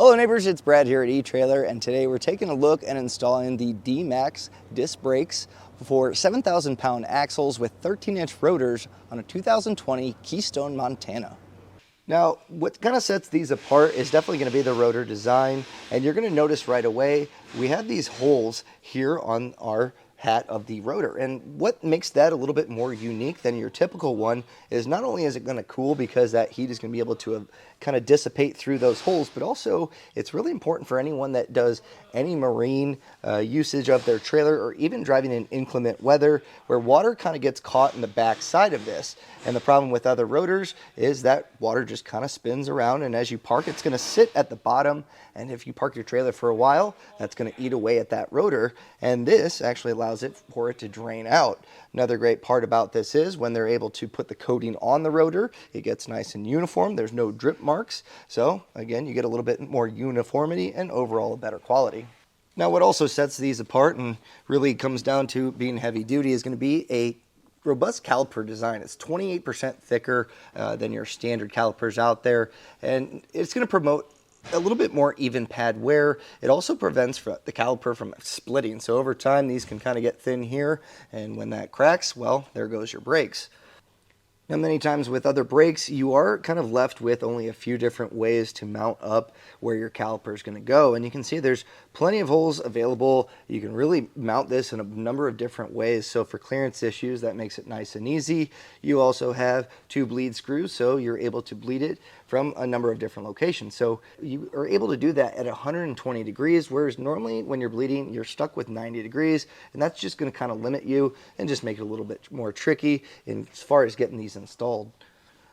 Hello neighbors, it's Brad here at eTrailer, and today we're taking a look and installing the DeeMaxx disc brakes for 7,000 pound axles with 13-inch rotors on a 2020 Keystone Montana. Now, what kind of sets these apart is definitely going to be the rotor design, and you're going to notice right away we have these holes here on our hat of the rotor, and what makes that a little bit more unique than your typical one is not only is it going to cool because that heat is going to be able to kind of dissipate through those holes, but also it's really important for anyone that does any marine usage of their trailer, or even driving in inclement weather where water kind of gets caught in the back side of this. And the problem with other rotors is that water just kind of spins around, and as you park, it's going to sit at the bottom, and if you park your trailer for a while, that's going to eat away at that rotor, and this actually allows it for it to drain out. Another great part about this is when they're able to put the coating on the rotor, it gets nice and uniform. There's no drip marks, so again, you get a little bit more uniformity and overall a better quality. Now, what also sets these apart and really comes down to being heavy duty is going to be a robust caliper design. It's 28% thicker than your standard calipers out there, and it's going to promote a little bit more even pad wear. It also prevents the caliper from splitting. So over time, these can kind of get thin here, and when that cracks, well, there goes your brakes. Now, many times with other brakes, you are kind of left with only a few different ways to mount up where your caliper is going to go. And you can see there's plenty of holes available. You can really mount this in a number of different ways. So for clearance issues, that makes it nice and easy. You also have two bleed screws, so you're able to bleed it from a number of different locations. So you are able to do that at 120 degrees, whereas normally when you're bleeding, you're stuck with 90 degrees, and that's just going to kind of limit you and just make it a little bit more tricky as far as getting these installed.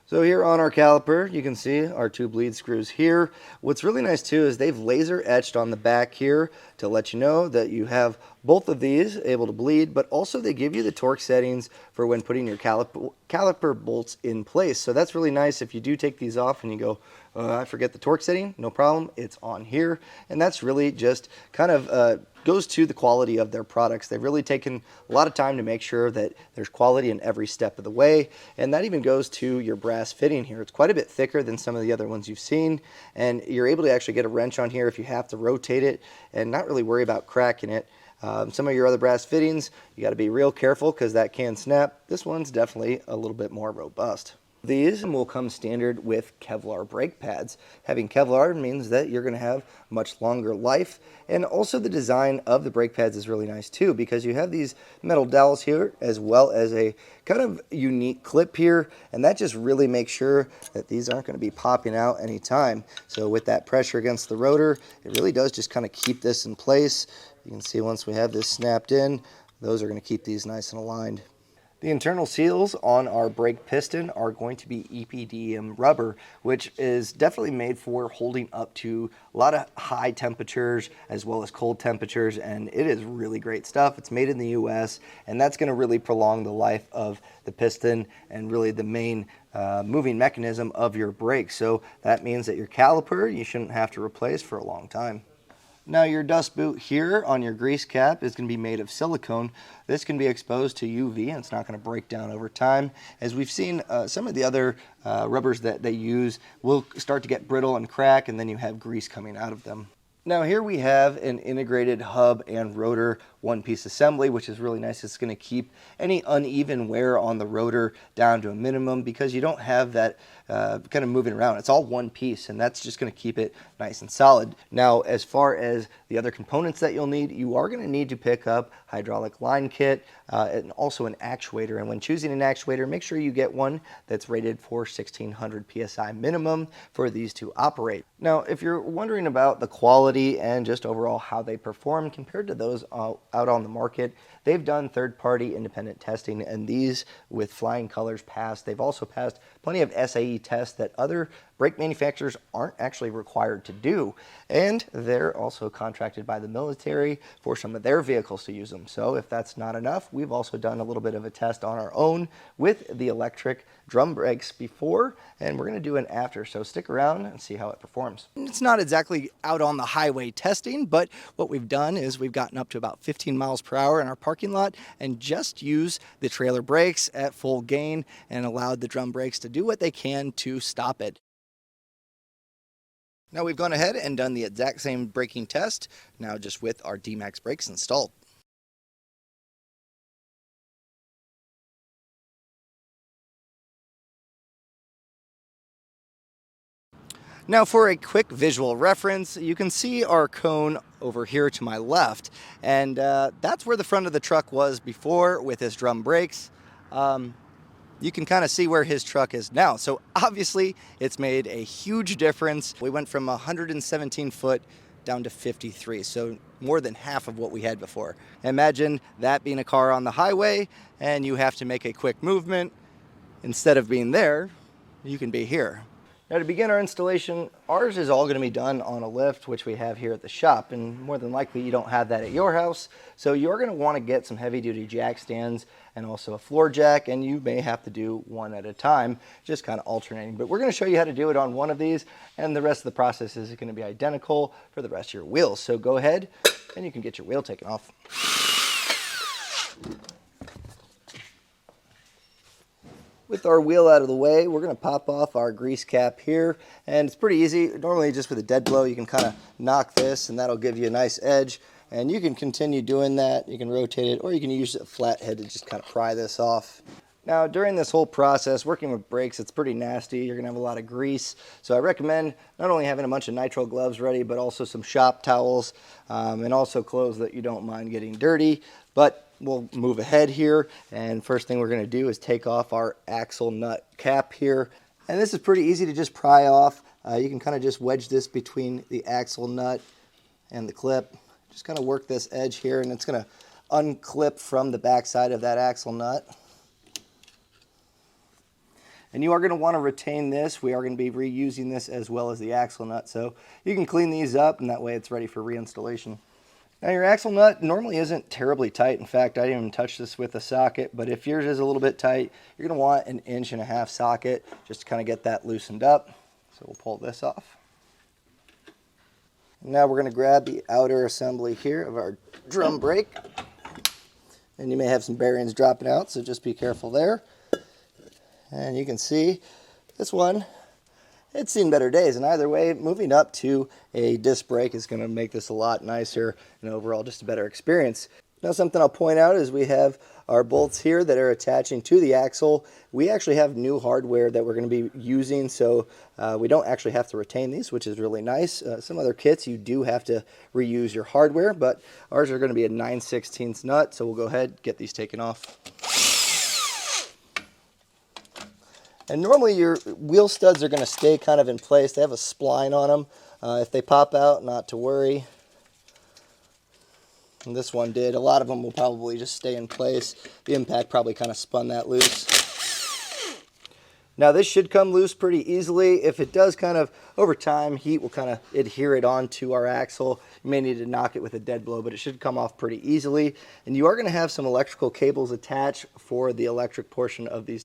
So here on our caliper, you can see our two bleed screws here. What's really nice too is they've laser etched on the back here to let you know that you have both of these able to bleed, but also they give you the torque settings for when putting your caliper bolts in place. So that's really nice. If you do take these off and you go, I forget the torque setting, no problem, it's on here. And that's really just kind of goes to the quality of their products. They've really taken a lot of time to make sure that there's quality in every step of the way, and that even goes to your brass fitting here. It's quite a bit thicker than some of the other ones you've seen, and you're able to actually get a wrench on here if you have to rotate it and not really worry about cracking it. Some of your other brass fittings, you got to be real careful because that can snap. This one's definitely a little bit more robust. These will come standard with Kevlar brake pads. Having Kevlar means that you're going to have much longer life, and also the design of the brake pads is really nice too, because you have these metal dowels here as well as a kind of unique clip here, and that just really makes sure that these aren't going to be popping out anytime. So with that pressure against the rotor, it really does just kind of keep this in place. You can see once we have this snapped in, those are going to keep these nice and aligned. The internal seals on our brake piston are going to be EPDM rubber, which is definitely made for holding up to a lot of high temperatures as well as cold temperatures, and it is really great stuff. It's made in the US, and that's going to really prolong the life of the piston and really the main moving mechanism of your brake. So that means that your caliper you shouldn't have to replace for a long time. Now, your dust boot here on your grease cap is going to be made of silicone. This can be exposed to UV and it's not going to break down over time. As we've seen, some of the other rubbers that they use will start to get brittle and crack, and then you have grease coming out of them. Now here we have an integrated hub and rotor one-piece assembly, which is really nice. It's going to keep any uneven wear on the rotor down to a minimum because you don't have that kind of moving around. It's all one piece, and that's just going to keep it nice and solid. Now, as far as the other components that you'll need, you are going to need to pick up hydraulic line kit and also an actuator. And when choosing an actuator, make sure you get one that's rated for 1600 PSI minimum for these to operate. Now, if you're wondering about the quality and just overall how they perform compared to those out on the market, they've done third-party independent testing, and these with flying colors passed. They've also passed plenty of SAE tests that other brake manufacturers aren't actually required to do, and they're also contracted by the military for some of their vehicles to use them. So if that's not enough, we've also done a little bit of a test on our own with the electric drum brakes before, and we're going to do an after, so stick around and see how it performs. It's not exactly out on the highway testing, but what we've done is we've gotten up to about 15 miles per hour in our parking lot and just used the trailer brakes at full gain and allowed the drum brakes to do what they can to stop it. Now we've gone ahead and done the exact same braking test, now just with our DeeMaxx brakes installed. Now for a quick visual reference, you can see our cone over here to my left, and that's where the front of the truck was before with his drum brakes. You can kind of see where his truck is now. So obviously it's made a huge difference. We went from 117 foot down to 53, so more than half of what we had before. Imagine that being a car on the highway and you have to make a quick movement. Instead of being there, you can be here. Now to begin our installation, ours is all going to be done on a lift, which we have here at the shop, and more than likely you don't have that at your house. So you're going to want to get some heavy duty jack stands and also a floor jack, and you may have to do one at a time, just kind of alternating. But we're going to show you how to do it on one of these, and the rest of the process is going to be identical for the rest of your wheels. So go ahead and you can get your wheel taken off. With our wheel out of the way, we're going to pop off our grease cap here, and it's pretty easy. Normally just with a dead blow you can kind of knock this and that'll give you a nice edge, and you can continue doing that. You can rotate it, or you can use a flat head to just kind of pry this off. Now during this whole process, working with brakes, it's pretty nasty. You're going to have a lot of grease, so I recommend not only having a bunch of nitrile gloves ready, but also some shop towels, and also clothes that you don't mind getting dirty. But we'll move ahead here, and first thing we're going to do is take off our axle nut cap here, and this is pretty easy to just pry off. You can kind of just wedge this between the axle nut and the clip, just kind of work this edge here, and it's going to unclip from the back side of that axle nut. And you are going to want to retain this. We are going to be reusing this as well as the axle nut, so you can clean these up, and that way it's ready for reinstallation. Now your axle nut normally isn't terribly tight. In fact, I didn't even touch this with a socket, but if yours is a little bit tight, you're going to want an 1.5 inch socket just to kind of get that loosened up. So we'll pull this off. Now we're going to grab the outer assembly here of our drum brake, and you may have some bearings dropping out, so just be careful there. And you can see this one, it's seen better days, and either way, moving up to a disc brake is going to make this a lot nicer and overall just a better experience. Now something I'll point out is we have our bolts here that are attaching to the axle. We actually have new hardware that we're going to be using, so we don't actually have to retain these, which is really nice. Some other kits you do have to reuse your hardware, but ours are going to be a 9/16 nut, so we'll go ahead and get these taken off. And normally your wheel studs are going to stay kind of in place. They have a spline on them. If they pop out, not to worry. And this one did. A lot of them will probably just stay in place. The impact probably kind of spun that loose. Now this should come loose pretty easily. If it does, kind of over time, heat will kind of adhere it onto our axle. You may need to knock it with a dead blow, but it should come off pretty easily. And you are going to have some electrical cables attached for the electric portion of these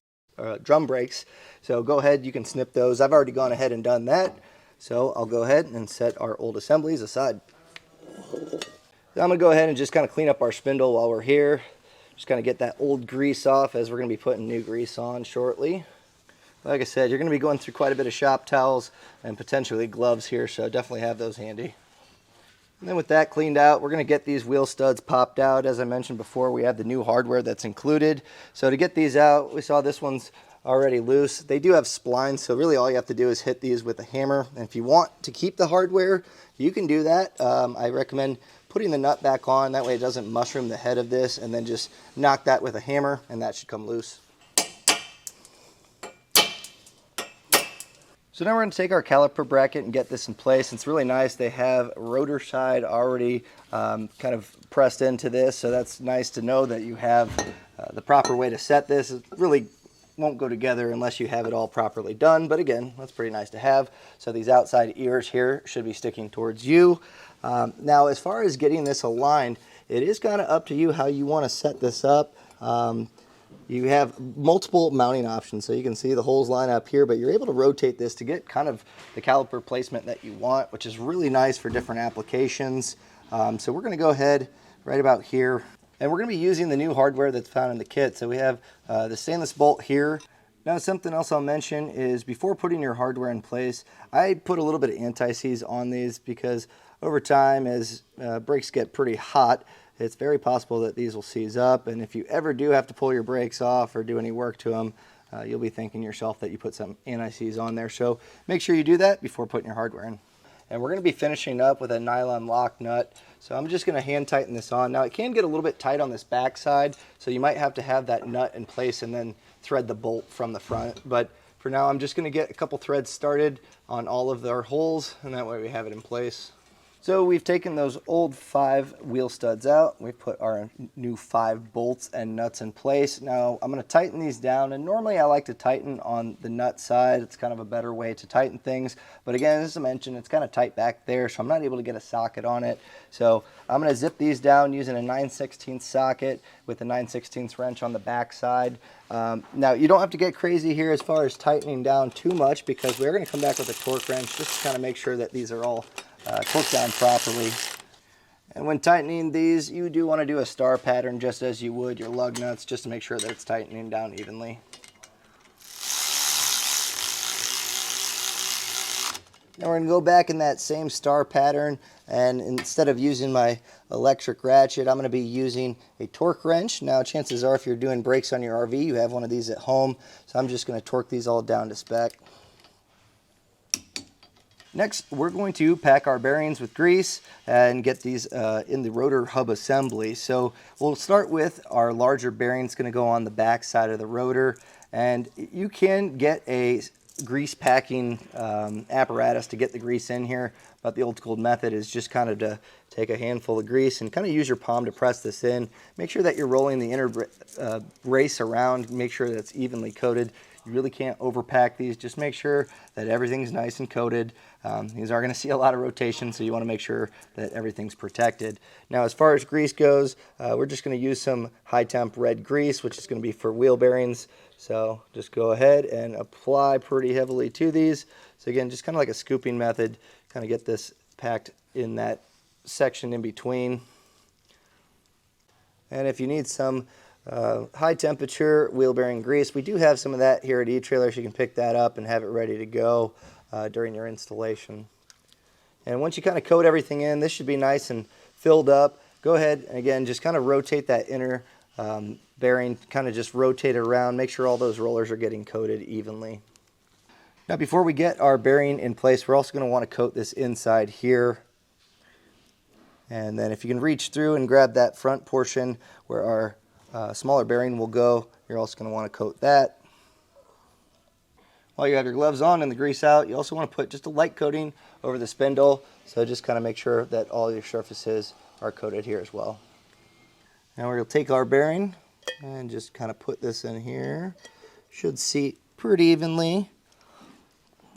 drum brakes, so go ahead, you can snip those. I've already gone ahead and done that, so I'll go ahead and set our old assemblies aside. So I'm going to go ahead and just kind of clean up our spindle while we're here, just kind of get that old grease off, as we're going to be putting new grease on shortly. Like I said, you're going to be going through quite a bit of shop towels and potentially gloves here, so definitely have those handy. And then with that cleaned out, we're going to get these wheel studs popped out. As I mentioned before, we have the new hardware that's included. So to get these out, we saw this one's already loose. They do have splines, so really all you have to do is hit these with a hammer. And if you want to keep the hardware, you can do that. I recommend putting the nut back on. That way it doesn't mushroom the head of this, and then just knock that with a hammer, and that should come loose. So now we're going to take our caliper bracket and get this in place. It's really nice. They have rotor side already kind of pressed into this, so that's nice to know that you have the proper way to set this. It really won't go together unless you have it all properly done, but again, that's pretty nice to have. So these outside ears here should be sticking towards you. Now as far as getting this aligned, it is kind of up to you how you want to set this up. You have multiple mounting options, so you can see the holes line up here, but you're able to rotate this to get kind of the caliper placement that you want, which is really nice for different applications. So we're going to go ahead right about here, and we're going to be using the new hardware that's found in the kit. So we have the stainless bolt here, Now, something else I'll mention is before putting your hardware in place, I put a little bit of anti-seize on these because over time, as brakes get pretty hot, it's very possible that these will seize up, and if you ever do have to pull your brakes off or do any work to them, you'll be thinking yourself that you put some anti-seize on there. So make sure you do that before putting your hardware in. And we're going to be finishing up with a nylon lock nut. So I'm just going to hand tighten this on. Now it can get a little bit tight on this back side, so you might have to have that nut in place and then thread the bolt from the front. But for now, I'm just going to get a couple threads started on all of our holes, and that way we have it in place. So we've taken those old 5 wheel studs out. We've put our new 5 bolts and nuts in place. Now I'm going to tighten these down, and normally I like to tighten on the nut side. It's kind of a better way to tighten things. But again, as I mentioned, it's kind of tight back there, so I'm not able to get a socket on it. So I'm going to zip these down using a 9/16 socket with a 9/16 wrench on the back side. Now you don't have to get crazy here as far as tightening down too much, because we're going to come back with a torque wrench just to kind of make sure that these are all torqued down properly. And when tightening these, you do want to do a star pattern just as you would your lug nuts, just to make sure that it's tightening down evenly. Now we're going to go back in that same star pattern, and instead of using my electric ratchet, I'm going to be using a torque wrench. Now chances are if you're doing brakes on your RV, you have one of these at home, so I'm just going to torque these all down to spec. Next, we're going to pack our bearings with grease and get these in the rotor hub assembly. So we'll start with our larger bearings, going to go on the back side of the rotor, and you can get a grease packing apparatus to get the grease in here, but the old school method is just kind of to take a handful of grease and kind of use your palm to press this in. Make sure that you're rolling the inner brace around, make sure that it's evenly coated. You really can't overpack these. Just make sure that everything's nice and coated. These are going to see a lot of rotation, so you want to make sure that everything's protected. Now, as far as grease goes, we're just going to use some high temp red grease, which is going to be for wheel bearings. So just go ahead and apply pretty heavily to these. So again, just kind of like a scooping method, kind of get this packed in that section in between. And if you need some high temperature wheel bearing grease, we do have some of that here at eTrailer, so you can pick that up and have it ready to go during your installation. And once you kind of coat everything in, this should be nice and filled up. Go ahead and again just kind of rotate that inner bearing, kind of just rotate it around, make sure all those rollers are getting coated evenly. Now before we get our bearing in place, we're also going to want to coat this inside here. And then if you can reach through and grab that front portion where our smaller bearing will go, you're also going to want to coat that. While you have your gloves on and the grease out, you also want to put just a light coating over the spindle, so just kind of make sure that all your surfaces are coated here as well. Now we're going to take our bearing and just kind of put this in here. Should seat pretty evenly.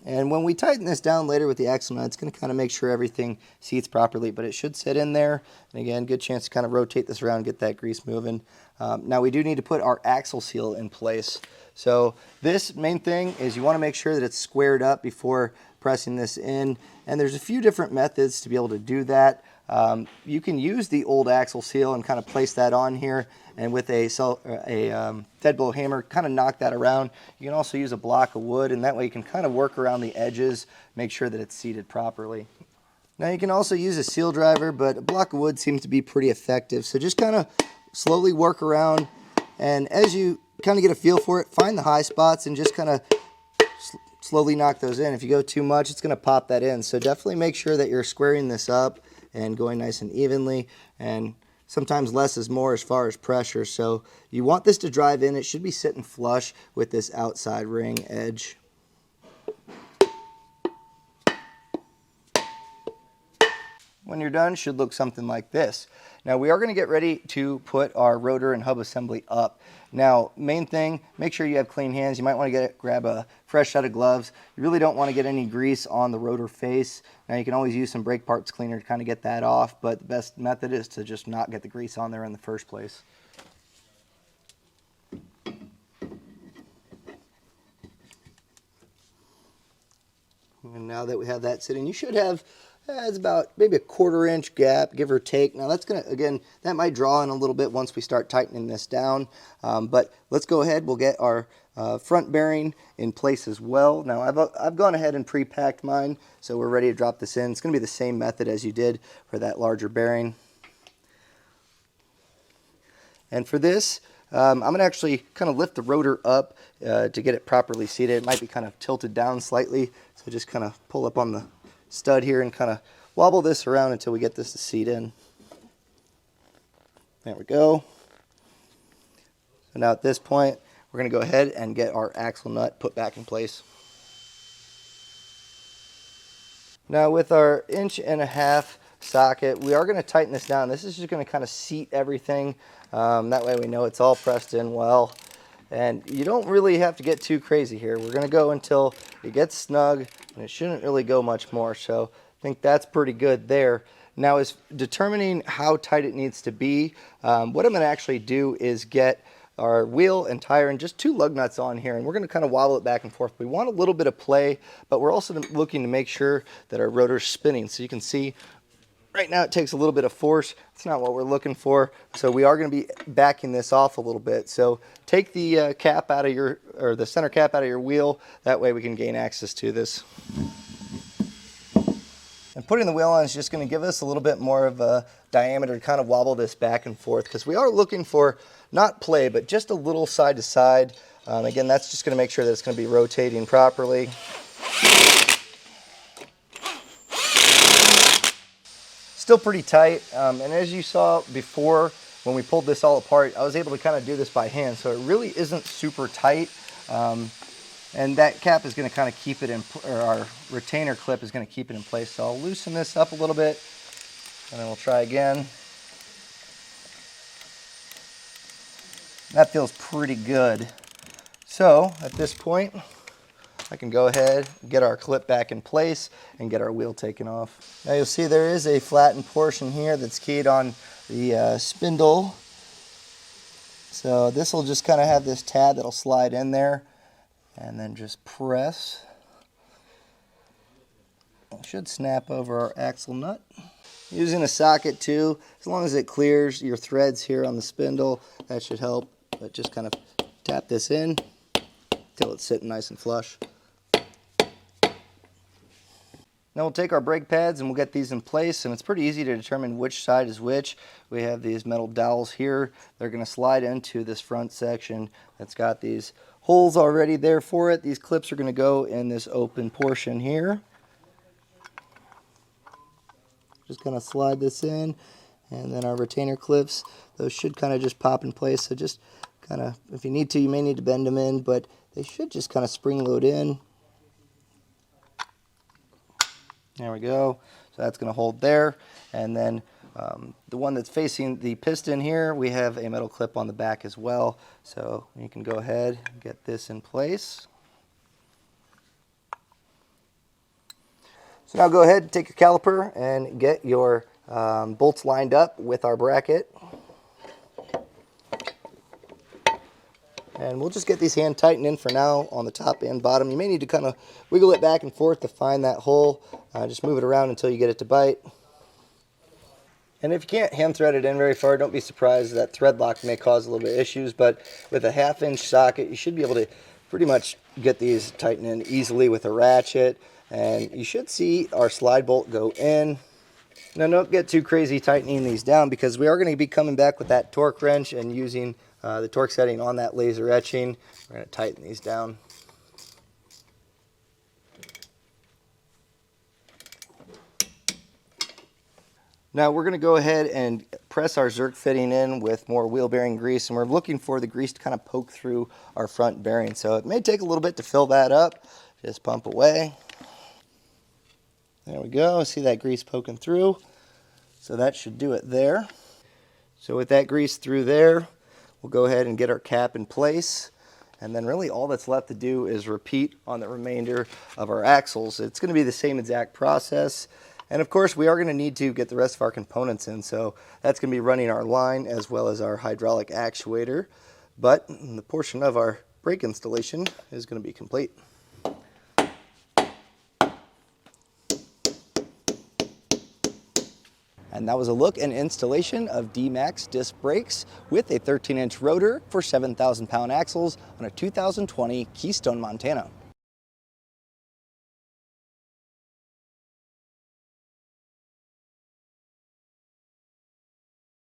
And when we tighten this down later with the axle nut, it's going to kind of make sure everything seats properly, but it should sit in there. And again, good chance to kind of rotate this around, get that grease moving. Now we do need to put our axle seal in place. So this main thing is you want to make sure that it's squared up before pressing this in. And there's a few different methods to be able to do that. You can use the old axle seal and kind of place that on here, and with a dead blow hammer kind of knock that around. You can also use a block of wood, and that way you can kind of work around the edges, make sure that it's seated properly. Now you can also use a seal driver, but a block of wood seems to be pretty effective. So just kind of slowly work around, and as you kind of get a feel for it, find the high spots and just kind of slowly knock those in. If you go too much, it's going to pop that in. So definitely make sure that you're squaring this up and going nice and evenly, and sometimes less is more as far as pressure. So you want this to drive in. It should be sitting flush with this outside ring edge. When you're done, it should look something like this. Now we are going to get ready to put our rotor and hub assembly up. Now, main thing, make sure you have clean hands. You might want to grab a fresh set of gloves. You really don't want to get any grease on the rotor face. Now you can always use some brake parts cleaner to kind of get that off, but the best method is to just not get the grease on there in the first place. And now that we have that sitting, you should have It's about maybe a 1/4 inch gap, give or take. Now that's gonna, again, that might draw in a little bit once we start tightening this down. But let's go ahead, we'll get our front bearing in place as well. Now I've gone ahead and pre-packed mine, so we're ready to drop this in. It's gonna be the same method as you did for that larger bearing. And for this, I'm going to actually kind of lift the rotor up to get it properly seated. It might be kind of tilted down slightly, so just kind of pull up on the stud here and kind of wobble this around until we get this to seat in. There we go. So now at this point, we're going to go ahead and get our axle nut put back in place. Now with our 1.5 inch socket, we are going to tighten this down. This is just going to kind of seat everything. That way we know it's all pressed in well. And you don't really have to get too crazy here. We're going to go until it gets snug, and it shouldn't really go much more. So I think that's pretty good there. Now, as determining how tight it needs to be, what I'm going to actually do is get our wheel and tire and just 2 lug nuts on here, and we're going to kind of wobble it back and forth. We want a little bit of play, but we're also looking to make sure that our rotor's spinning. So you can see right now it takes a little bit of force. It's not what we're looking for. So we are going to be backing this off a little bit. So take the cap out of your, or the center cap out of your wheel. That way we can gain access to this. And putting the wheel on is just going to give us a little bit more of a diameter to kind of wobble this back and forth, because we are looking for not play, but just a little side to side. Again, that's just going to make sure that it's going to be rotating properly. Still pretty tight, and as you saw before when we pulled this all apart, I was able to kind of do this by hand, so it really isn't super tight. And that cap is going to kind of keep it in, or our retainer clip is going to keep it in place. So I'll loosen this up a little bit, and then we'll try again. That feels pretty good. So at this point, I can go ahead, get our clip back in place, and get our wheel taken off. Now you'll see there is a flattened portion here that's keyed on the spindle. So this will just kind of have this tab that'll slide in there, and then just press. It should snap over our axle nut. Using a socket too, as long as it clears your threads here on the spindle, that should help. But just kind of tap this in until it's sitting nice and flush. Now we'll take our brake pads and we'll get these in place, and it's pretty easy to determine which side is which. We have these metal dowels here. They're going to slide into this front section that's got these holes already there for it. These clips are going to go in this open portion here. Just kind of slide this in, and then our retainer clips, those should kind of just pop in place. So just kind of, if you need to, you may need to bend them in, but they should just kind of spring load in. There we go. So that's going to hold there. And then the one that's facing the piston here, we have a metal clip on the back as well. So you can go ahead and get this in place. So now go ahead and take your caliper and get your bolts lined up with our bracket. And we'll just get these hand tightened in for now on the top and bottom. You may need to kind of wiggle it back and forth to find that hole. Just move it around until you get it to bite. And if you can't hand thread it in very far, don't be surprised. That thread lock may cause a little bit of issues, but with a 1/2 inch socket, you should be able to pretty much get these tightened in easily with a ratchet. And you should see our slide bolt go in. Now don't get too crazy tightening these down, because we are going to be coming back with that torque wrench and using the torque setting on that laser etching. We're going to tighten these down. Now we're going to go ahead and press our Zerk fitting in with more wheel bearing grease, and we're looking for the grease to kind of poke through our front bearing. So it may take a little bit to fill that up. Just pump away. There we go. See that grease poking through? So that should do it there. So with that grease through there, we'll go ahead and get our cap in place. And then really all that's left to do is repeat on the remainder of our axles. It's going to be the same exact process. And of course, we are going to need to get the rest of our components in. So that's going to be running our line as well as our hydraulic actuator. But the portion of our brake installation is going to be complete. And that was a look and installation of DeeMaxx disc brakes with a 13-inch rotor for 7,000 pound axles on a 2020 Keystone Montana.